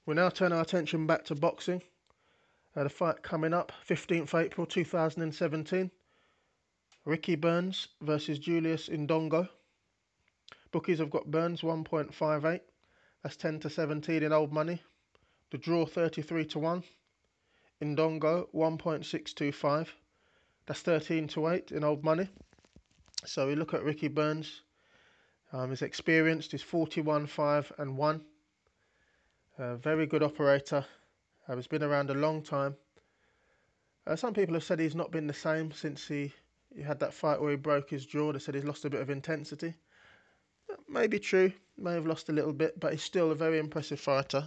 We now turn our attention back to boxing. The fight coming up, 15th April 2017. Ricky Burns versus Julius Indongo. Bookies have got Burns 1.58. That's 10 to 17 in old money. The draw 33 to 1. Indongo 1.625. That's 13 to 8 in old money. So we look at Ricky Burns. He's experienced. He's 41-5-1. Very good operator. He's been around a long time. Some people have said he's not been the same since he had that fight where he broke his jaw. They said he's lost a bit of intensity. Maybe true. May have lost a little bit, but he's still a very impressive fighter.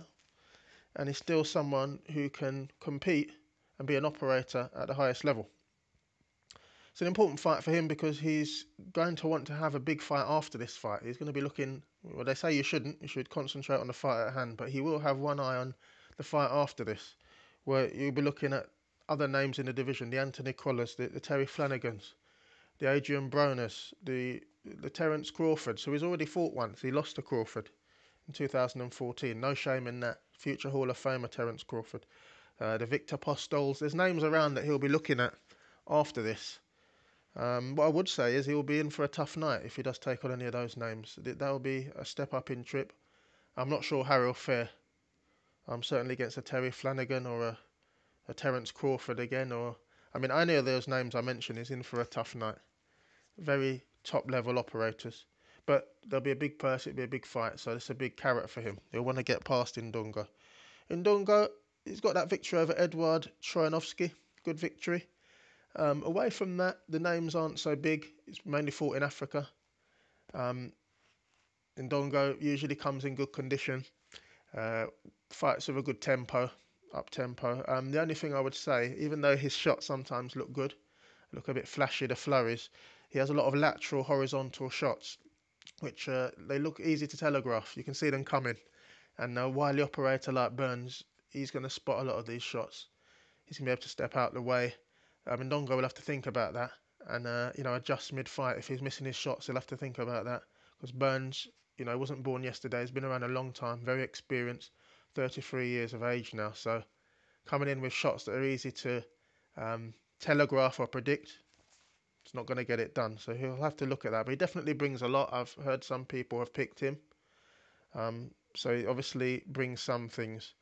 And he's still someone who can compete and be an operator at the highest level. It's an important fight for him because he's going to want to have a big fight after this fight. He's going to be looking, well, they say you shouldn't, you should concentrate on the fight at hand, but he will have one eye on the fight after this, where you'll be looking at other names in the division, the Anthony Collars, the Terry Flanagans, the Adrian Broners, the Terence Crawford. So he's already fought once. He lost to Crawford in 2014. No shame in that. Future Hall of Famer Terence Crawford. The Victor Postols. There's names around that he'll be looking at after this. What I would say is he'll be in for a tough night if he does take on any of those names. That will be a step up in trip. I'm not sure how he'll fare. Certainly against a Terry Flanagan or a Terence Crawford again. Any of those names I mentioned is in for a tough night. Very top level operators. But there'll be a big purse, it'll be a big fight. So it's a big carrot for him. He'll want to get past Indongo. Indongo, he's got that victory over Edward Trojanovski. Good victory. Away from that, the names aren't so big. It's mainly fought in Africa. Indongo usually comes in good condition. Fights with a good tempo, up tempo. The only thing I would say, even though his shots sometimes look good, look a bit flashy, the flurries, he has a lot of lateral, horizontal shots, which they look easy to telegraph. You can see them coming. And a wily operator like Burns, he's going to spot a lot of these shots. He's going to be able to step out the way. Indongo will have to think about that and adjust mid-fight. If he's missing his shots, he'll have to think about that because Burns, wasn't born yesterday. He's been around a long time, very experienced, 33 years of age now. So coming in with shots that are easy to telegraph or predict, it's not going to get it done. So he'll have to look at that. But he definitely brings a lot. I've heard some people have picked him. So he obviously brings some things.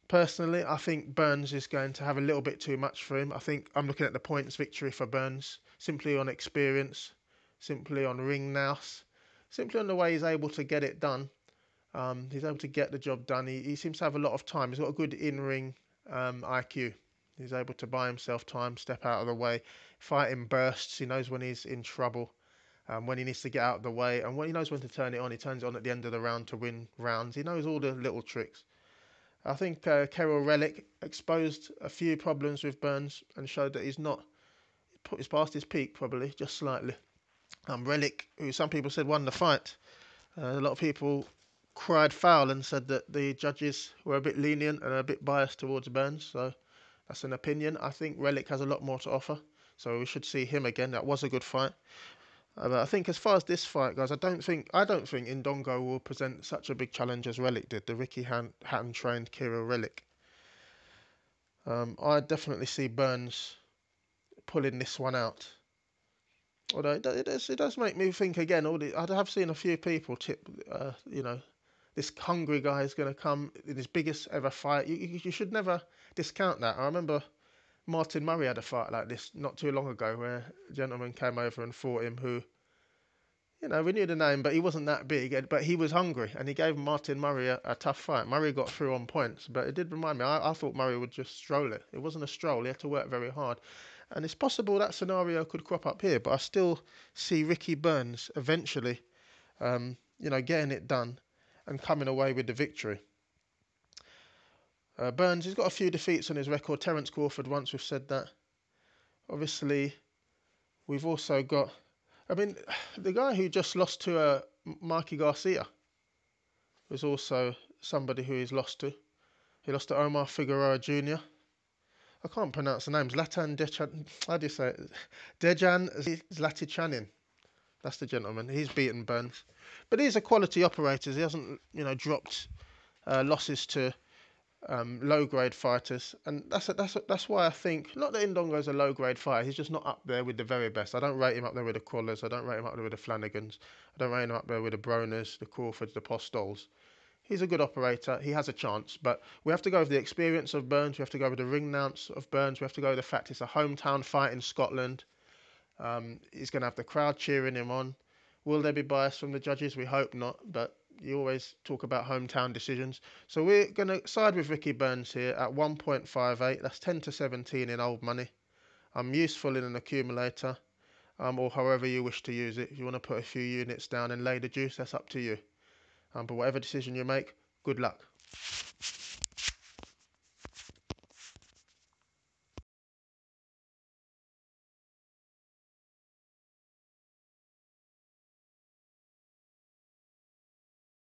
Personally, I think Burns is going to have a little bit too much for him. I think I'm looking at the points victory for Burns, simply on experience, simply on ring nous, simply on the way he's able to get it done. He's able to get the job done. He seems to have a lot of time. He's got a good in-ring IQ. He's able to buy himself time, step out of the way, fight in bursts. He knows when he's in trouble, when he needs to get out of the way, and when he knows when to turn it on. He turns it on at the end of the round to win rounds. He knows all the little tricks. I think Kerrol Relic exposed a few problems with Burns and showed that he's past his peak probably, just slightly. Relic, who some people said won the fight, a lot of people cried foul and said that the judges were a bit lenient and a bit biased towards Burns. So that's an opinion. I think Relic has a lot more to offer, so we should see him again. That was a good fight. But I think as far as this fight goes, I don't think Indongo will present such a big challenge as Relic did, the Ricky Hatton-trained Kerrol Relic. I definitely see Burns pulling this one out. Although it does make me think again. I have seen a few people tip, this hungry guy is going to come in his biggest ever fight. You should never discount that. I remember Martin Murray had a fight like this not too long ago where a gentleman came over and fought him who, we knew the name, but he wasn't that big, but he was hungry and he gave Martin Murray a tough fight. Murray got through on points, but it did remind me, I thought Murray would just stroll it. It wasn't a stroll, he had to work very hard. And it's possible that scenario could crop up here, but I still see Ricky Burns eventually, getting it done and coming away with the victory. Burns, he's got a few defeats on his record. Terence Crawford, once we've said that. Obviously, we've also got... the guy who just lost to Mikey Garcia was also somebody who he's lost to. He lost to Omar Figueroa Jr. I can't pronounce the names. How do you say it? Dejan Zlaticanin. That's the gentleman. He's beaten Burns. But these are quality operators. He hasn't, dropped losses to low grade fighters, and that's why I think not that Indongo's a low grade fighter. He's just not up there with the very best. I don't rate him up there with the Crawlers. I don't rate him up there with the Flanagans. I don't rate him up there with the Broners, the Crawfords, the Postols. He's a good operator. He has a chance, but we have to go with the experience of Burns. We have to go with the ring announce of Burns. We have to go with the fact it's a hometown fight in Scotland. He's going to have the crowd cheering him on. Will there be bias from the judges? We hope not, but you always talk about hometown decisions. So we're going to side with Ricky Burns here at 1.58. That's 10 to 17 in old money. Useful in an accumulator, or however you wish to use it. If you want to put a few units down and lay the juice, that's up to you. But whatever decision you make, good luck.